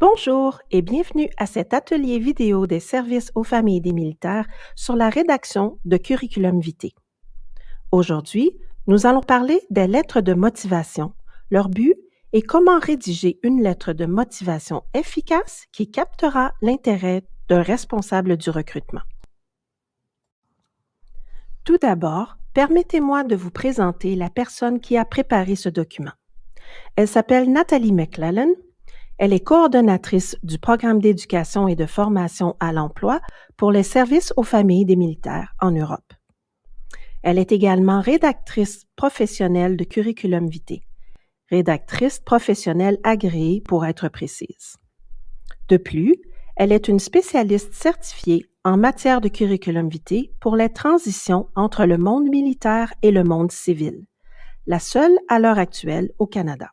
Bonjour et bienvenue à cet atelier vidéo des services aux familles des militaires sur la rédaction de Curriculum Vitae. Aujourd'hui, nous allons parler des lettres de motivation, leur but et comment rédiger une lettre de motivation efficace qui captera l'intérêt d'un responsable du recrutement. Tout d'abord, permettez-moi de vous présenter la personne qui a préparé ce document. Elle s'appelle Nathalie McClellan. Elle est coordonnatrice du programme d'éducation et de formation à l'emploi pour les services aux familles des militaires en Europe. Elle est également rédactrice professionnelle de Curriculum Vitae, rédactrice professionnelle agréée pour être précise. De plus, elle est une spécialiste certifiée en matière de Curriculum Vitae pour les transitions entre le monde militaire et le monde civil, la seule à l'heure actuelle au Canada.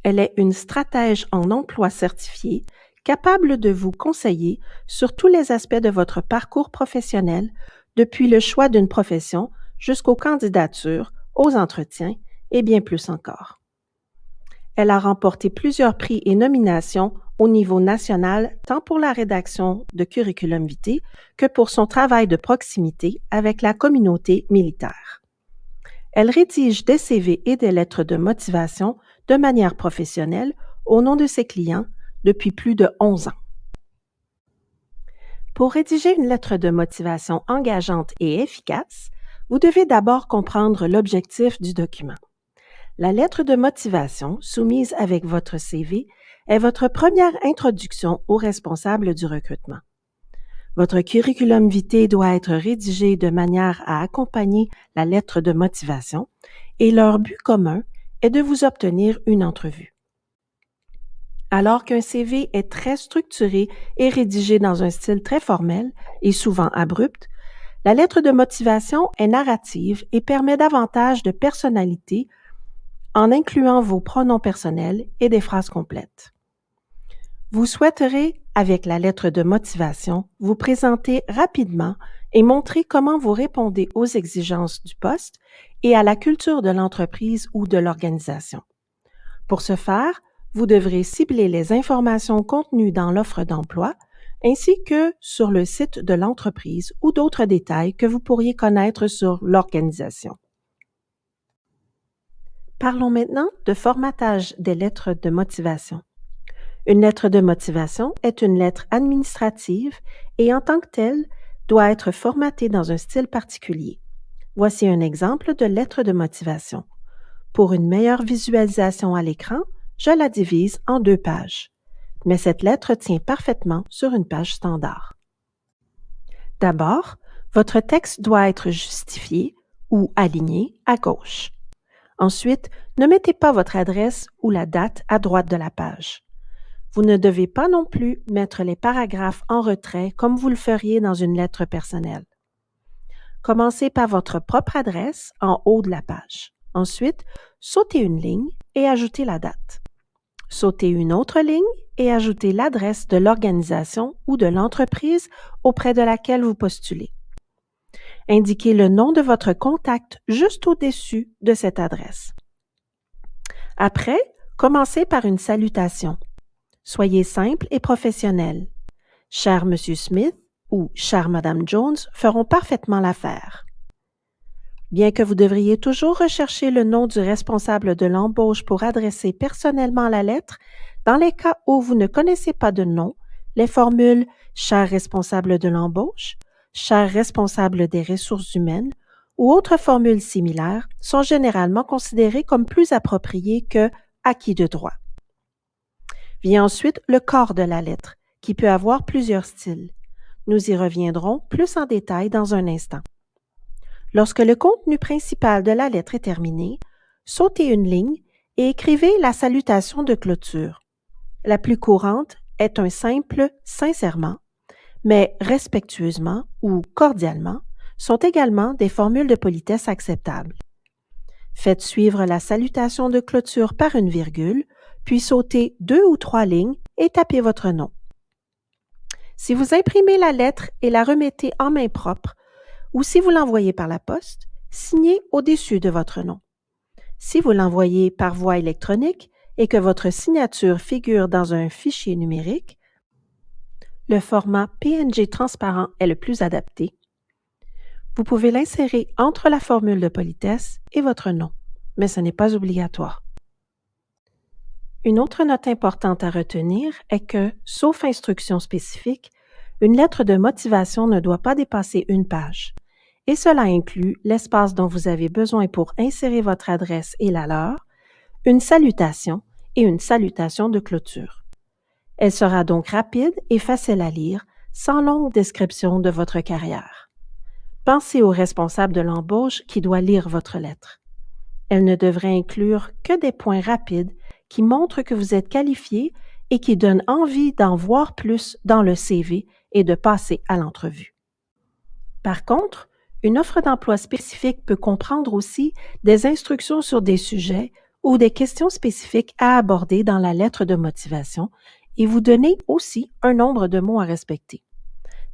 Elle est une stratège en emploi certifiée, capable de vous conseiller sur tous les aspects de votre parcours professionnel, depuis le choix d'une profession jusqu'aux candidatures, aux entretiens et bien plus encore. Elle a remporté plusieurs prix et nominations au niveau national, tant pour la rédaction de Curriculum Vitae que pour son travail de proximité avec la communauté militaire. Elle rédige des CV et des lettres de motivation de manière professionnelle au nom de ses clients depuis plus de 11 ans. Pour rédiger une lettre de motivation engageante et efficace, vous devez d'abord comprendre l'objectif du document. La lettre de motivation soumise avec votre CV est votre première introduction aux responsables du recrutement. Votre curriculum vitae doit être rédigé de manière à accompagner la lettre de motivation et leur but commun est de vous obtenir une entrevue. Alors qu'un CV est très structuré et rédigé dans un style très formel et souvent abrupt, la lettre de motivation est narrative et permet davantage de personnalité en incluant vos pronoms personnels et des phrases complètes. Vous souhaiterez, avec la lettre de motivation, vous présenter rapidement et montrer comment vous répondez aux exigences du poste et à la culture de l'entreprise ou de l'organisation. Pour ce faire, vous devrez cibler les informations contenues dans l'offre d'emploi ainsi que sur le site de l'entreprise ou d'autres détails que vous pourriez connaître sur l'organisation. Parlons maintenant de formatage des lettres de motivation. Une lettre de motivation est une lettre administrative et en tant que telle doit être formatée dans un style particulier. Voici un exemple de lettre de motivation. Pour une meilleure visualisation à l'écran, je la divise en 2 pages. Mais cette lettre tient parfaitement sur une page standard. D'abord, votre texte doit être justifié ou aligné à gauche. Ensuite, ne mettez pas votre adresse ou la date à droite de la page. Vous ne devez pas non plus mettre les paragraphes en retrait comme vous le feriez dans une lettre personnelle. Commencez par votre propre adresse en haut de la page. Ensuite, sautez une ligne et ajoutez la date. Sautez une autre ligne et ajoutez l'adresse de l'organisation ou de l'entreprise auprès de laquelle vous postulez. Indiquez le nom de votre contact juste au-dessus de cette adresse. Après, commencez par une salutation. Soyez simple et professionnel. Cher Monsieur Smith ou Chère Madame Jones feront parfaitement l'affaire. Bien que vous devriez toujours rechercher le nom du responsable de l'embauche pour adresser personnellement la lettre, dans les cas où vous ne connaissez pas de nom, les formules « Cher responsable de l'embauche »,« Cher responsable des ressources humaines » ou autres formules similaires sont généralement considérées comme plus appropriées que « acquis de droit ». Vient ensuite le corps de la lettre, qui peut avoir plusieurs styles. Nous y reviendrons plus en détail dans un instant. Lorsque le contenu principal de la lettre est terminé, sautez une ligne et écrivez la salutation de clôture. La plus courante est un simple « sincèrement », mais respectueusement ou cordialement sont également des formules de politesse acceptables. Faites suivre la salutation de clôture par une virgule, puis sautez 2 ou 3 lignes et tapez votre nom. Si vous imprimez la lettre et la remettez en main propre, ou si vous l'envoyez par la poste, signez au-dessus de votre nom. Si vous l'envoyez par voie électronique, et que votre signature figure dans un fichier numérique, le format PNG transparent est le plus adapté. Vous pouvez l'insérer entre la formule de politesse et votre nom, mais ce n'est pas obligatoire. Une autre note importante à retenir est que, sauf instruction spécifique, une lettre de motivation ne doit pas dépasser une page, et cela inclut l'espace dont vous avez besoin pour insérer votre adresse et la leur, une salutation et une salutation de clôture. Elle sera donc rapide et facile à lire, sans longue description de votre carrière. Pensez au responsable de l'embauche qui doit lire votre lettre. Elle ne devrait inclure que des points rapides qui montrent que vous êtes qualifié et qui donnent envie d'en voir plus dans le CV et de passer à l'entrevue. Par contre, une offre d'emploi spécifique peut comprendre aussi des instructions sur des sujets ou des questions spécifiques à aborder dans la lettre de motivation et vous donner aussi un nombre de mots à respecter.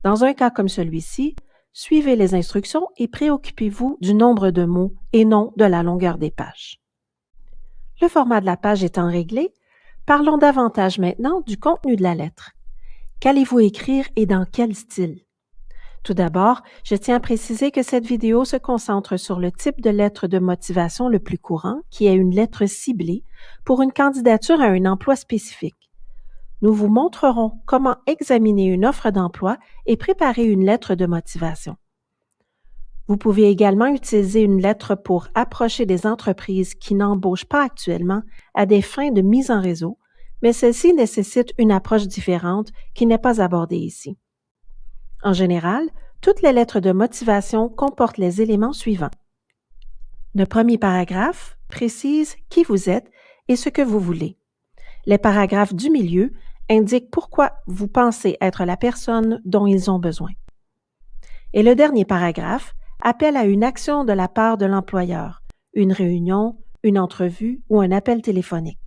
Dans un cas comme celui-ci, suivez les instructions et préoccupez-vous du nombre de mots et non de la longueur des pages. Le format de la page étant réglé, parlons davantage maintenant du contenu de la lettre. Qu'allez-vous écrire et dans quel style? Tout d'abord, je tiens à préciser que cette vidéo se concentre sur le type de lettre de motivation le plus courant, qui est une lettre ciblée pour une candidature à un emploi spécifique. Nous vous montrerons comment examiner une offre d'emploi et préparer une lettre de motivation. Vous pouvez également utiliser une lettre pour approcher des entreprises qui n'embauchent pas actuellement à des fins de mise en réseau, mais celle-ci nécessite une approche différente qui n'est pas abordée ici. En général, toutes les lettres de motivation comportent les éléments suivants. Le premier paragraphe précise qui vous êtes et ce que vous voulez. Les paragraphes du milieu indiquent pourquoi vous pensez être la personne dont ils ont besoin. Et le dernier paragraphe appelle à une action de la part de l'employeur, une réunion, une entrevue ou un appel téléphonique.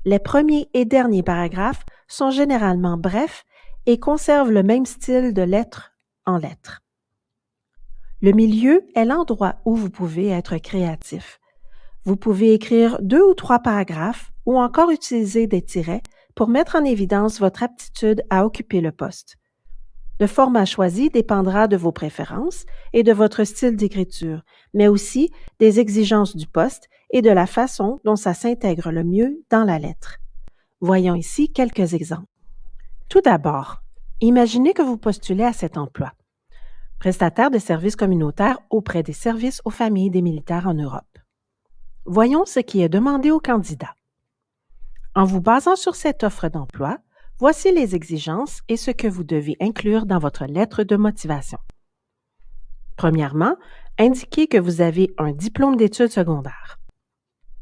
Les premiers et derniers paragraphes sont généralement brefs et conservent le même style de lettre en lettres. Le milieu est l'endroit où vous pouvez être créatif. Vous pouvez écrire 2 ou 3 paragraphes ou encore utiliser des tirets pour mettre en évidence votre aptitude à occuper le poste. Le format choisi dépendra de vos préférences et de votre style d'écriture, mais aussi des exigences du poste et de la façon dont ça s'intègre le mieux dans la lettre. Voyons ici quelques exemples. Tout d'abord, imaginez que vous postulez à cet emploi. Prestataire de services communautaires auprès des services aux familles des militaires en Europe. Voyons ce qui est demandé aux candidats. En vous basant sur cette offre d'emploi, voici les exigences et ce que vous devez inclure dans votre lettre de motivation. Premièrement, indiquez que vous avez un diplôme d'études secondaires.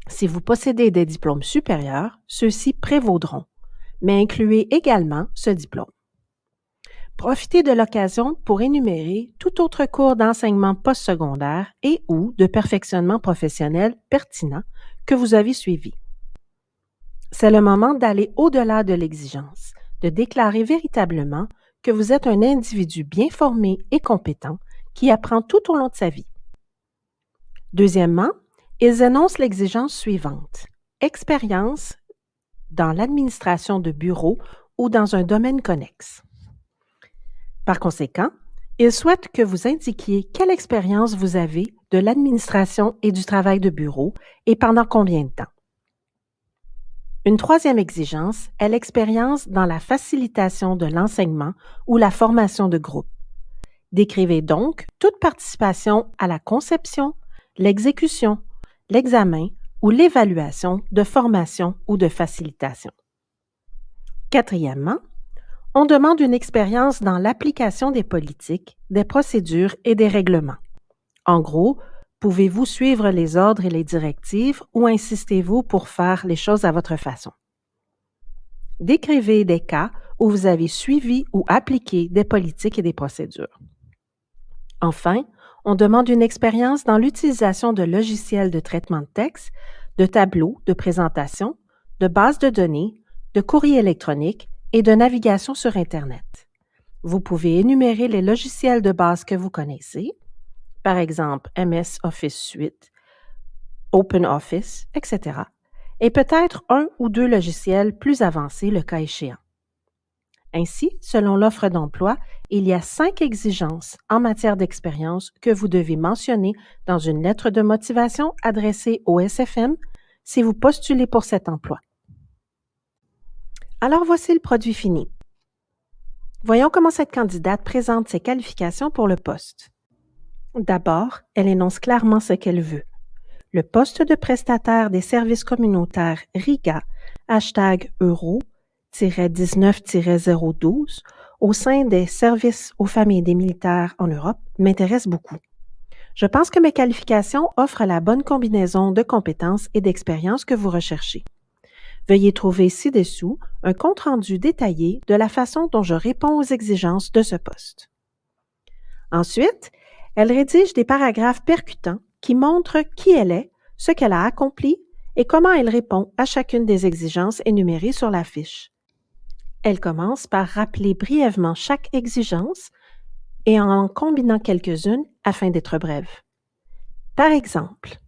Si vous possédez des diplômes supérieurs, ceux-ci prévaudront, mais incluez également ce diplôme. Profitez de l'occasion pour énumérer tout autre cours d'enseignement postsecondaire et ou de perfectionnement professionnel pertinent que vous avez suivi. C'est le moment d'aller au-delà de l'exigence, de déclarer véritablement que vous êtes un individu bien formé et compétent qui apprend tout au long de sa vie. Deuxièmement, ils énoncent l'exigence suivante. Expérience dans l'administration de bureau ou dans un domaine connexe. Par conséquent, ils souhaitent que vous indiquiez quelle expérience vous avez de l'administration et du travail de bureau et pendant combien de temps. Une troisième exigence est l'expérience dans la facilitation de l'enseignement ou la formation de groupe. Décrivez donc toute participation à la conception, l'exécution, l'examen ou l'évaluation de formation ou de facilitation. Quatrièmement, on demande une expérience dans l'application des politiques, des procédures et des règlements. En gros, pouvez-vous suivre les ordres et les directives ou insistez-vous pour faire les choses à votre façon? Décrivez des cas où vous avez suivi ou appliqué des politiques et des procédures. Enfin, on demande une expérience dans l'utilisation de logiciels de traitement de texte, de tableaux de présentation, de bases de données, de courrier électronique et de navigation sur Internet. Vous pouvez énumérer les logiciels de base que vous connaissez, par exemple MS Office Suite, OpenOffice, etc., et peut-être un ou deux logiciels plus avancés le cas échéant. Ainsi, selon l'offre d'emploi, il y a 5 exigences en matière d'expérience que vous devez mentionner dans une lettre de motivation adressée au SFM si vous postulez pour cet emploi. Alors voici le produit fini. Voyons comment cette candidate présente ses qualifications pour le poste. D'abord, elle énonce clairement ce qu'elle veut. Le poste de prestataire des services communautaires RIGA, #euro-19-012, au sein des services aux familles des militaires en Europe m'intéresse beaucoup. Je pense que mes qualifications offrent la bonne combinaison de compétences et d'expériences que vous recherchez. Veuillez trouver ci-dessous un compte-rendu détaillé de la façon dont je réponds aux exigences de ce poste. Ensuite, elle rédige des paragraphes percutants qui montrent qui elle est, ce qu'elle a accompli et comment elle répond à chacune des exigences énumérées sur la fiche. Elle commence par rappeler brièvement chaque exigence et en combinant quelques-unes afin d'être brève. Par exemple,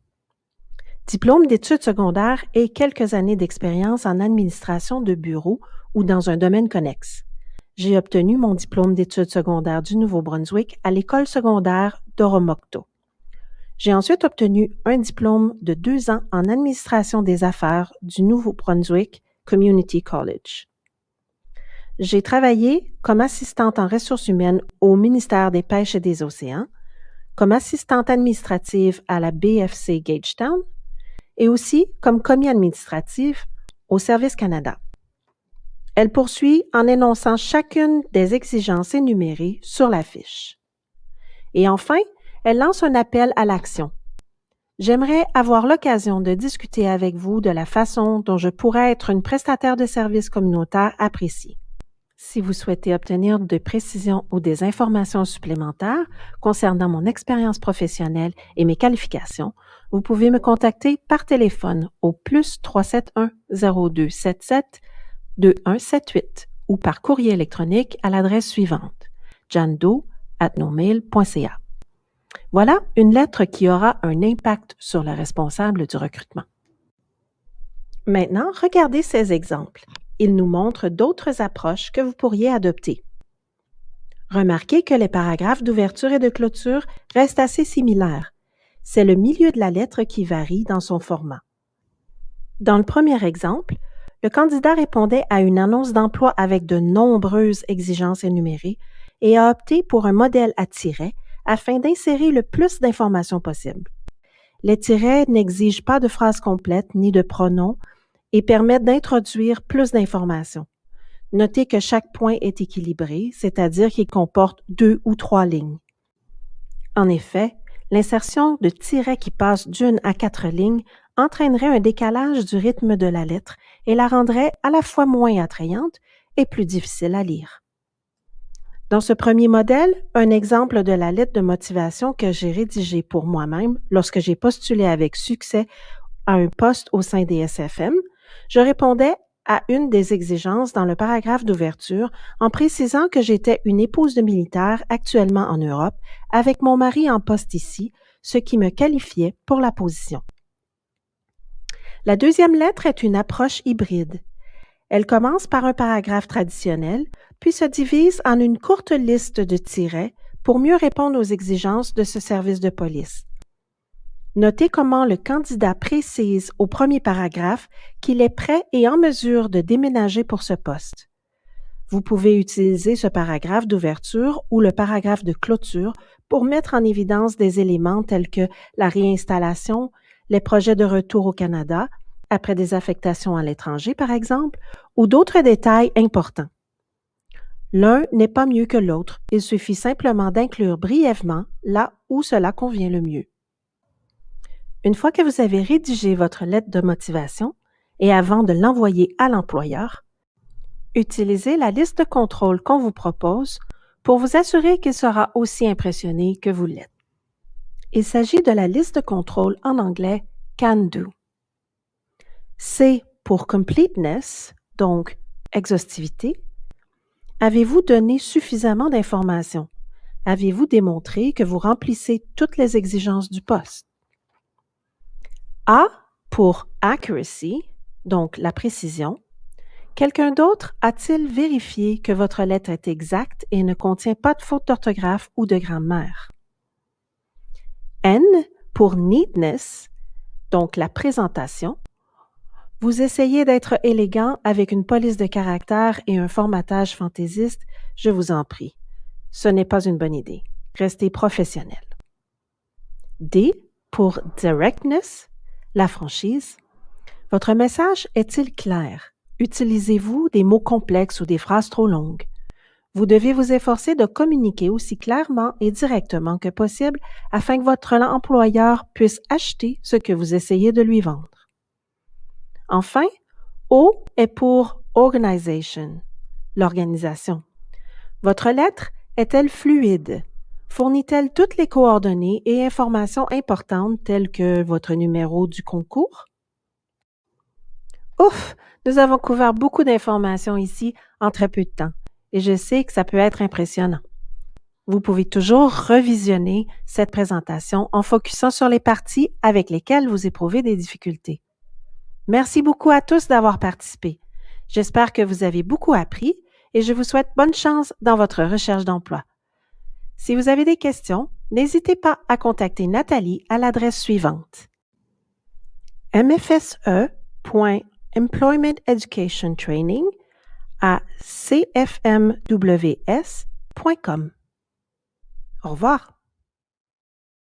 diplôme d'études secondaires et quelques années d'expérience en administration de bureau ou dans un domaine connexe. J'ai obtenu mon diplôme d'études secondaires du Nouveau-Brunswick à l'école secondaire d'Oromocto. J'ai ensuite obtenu un diplôme de 2 ans en administration des affaires du Nouveau-Brunswick Community College. J'ai travaillé comme assistante en ressources humaines au ministère des Pêches et des Océans, comme assistante administrative à la BFC Gagetown et aussi comme commis administrative au Service Canada. Elle poursuit en énonçant chacune des exigences énumérées sur la fiche. Et enfin, elle lance un appel à l'action. J'aimerais avoir l'occasion de discuter avec vous de la façon dont je pourrais être une prestataire de services communautaires appréciée. Si vous souhaitez obtenir de précisions ou des informations supplémentaires concernant mon expérience professionnelle et mes qualifications, vous pouvez me contacter par téléphone au +371 0277 2178 ou par courrier électronique à l'adresse suivante jando@nomail.ca. Voilà une lettre qui aura un impact sur le responsable du recrutement. Maintenant, regardez ces exemples. Ils nous montrent d'autres approches que vous pourriez adopter. Remarquez que les paragraphes d'ouverture et de clôture restent assez similaires. C'est le milieu de la lettre qui varie dans son format. Dans le premier exemple, le candidat répondait à une annonce d'emploi avec de nombreuses exigences énumérées et a opté pour un modèle à tirets afin d'insérer le plus d'informations possible. Les tirets n'exigent pas de phrases complètes ni de pronoms et permettent d'introduire plus d'informations. Notez que chaque point est équilibré, c'est-à-dire qu'il comporte 2 ou 3 lignes. En effet, l'insertion de tirets qui passent d'1 à 4 lignes entraînerait un décalage du rythme de la lettre et la rendrait à la fois moins attrayante et plus difficile à lire. Dans ce premier modèle, un exemple de la lettre de motivation que j'ai rédigée pour moi-même lorsque j'ai postulé avec succès à un poste au sein des SFM, je répondais à une des exigences dans le paragraphe d'ouverture en précisant que j'étais une épouse de militaire actuellement en Europe avec mon mari en poste ici, ce qui me qualifiait pour la position. La deuxième lettre est une approche hybride. Elle commence par un paragraphe traditionnel, puis se divise en une courte liste de tirets pour mieux répondre aux exigences de ce service de police. Notez comment le candidat précise au premier paragraphe qu'il est prêt et en mesure de déménager pour ce poste. Vous pouvez utiliser ce paragraphe d'ouverture ou le paragraphe de clôture pour mettre en évidence des éléments tels que la réinstallation, les projets de retour au Canada, après des affectations à l'étranger par exemple, ou d'autres détails importants. L'un n'est pas mieux que l'autre, il suffit simplement d'inclure brièvement là où cela convient le mieux. Une fois que vous avez rédigé votre lettre de motivation et avant de l'envoyer à l'employeur, utilisez la liste de contrôle qu'on vous propose pour vous assurer qu'il sera aussi impressionné que vous l'êtes. Il s'agit de la liste de contrôle en anglais Can Do. C pour completeness, donc exhaustivité. Avez-vous donné suffisamment d'informations? Avez-vous démontré que vous remplissez toutes les exigences du poste? A pour accuracy, donc la précision. Quelqu'un d'autre a-t-il vérifié que votre lettre est exacte et ne contient pas de faute d'orthographe ou de grammaire? N pour neatness, donc la présentation. Vous essayez d'être élégant avec une police de caractère et un formatage fantaisiste, je vous en prie. Ce n'est pas une bonne idée. Restez professionnel. D pour directness, la franchise. Votre message est-il clair? Utilisez-vous des mots complexes ou des phrases trop longues? Vous devez vous efforcer de communiquer aussi clairement et directement que possible afin que votre employeur puisse acheter ce que vous essayez de lui vendre. Enfin, O est pour organization, l'organisation. Votre lettre est-elle fluide? Fournit-elle toutes les coordonnées et informations importantes telles que votre numéro du concours? Ouf! Nous avons couvert beaucoup d'informations ici en très peu de temps et je sais que ça peut être impressionnant. Vous pouvez toujours revisionner cette présentation en focusant sur les parties avec lesquelles vous éprouvez des difficultés. Merci beaucoup à tous d'avoir participé. J'espère que vous avez beaucoup appris et je vous souhaite bonne chance dans votre recherche d'emploi. Si vous avez des questions, n'hésitez pas à contacter Nathalie à l'adresse suivante: mfse.employmenteducationtraining@cfmws.com. Au revoir.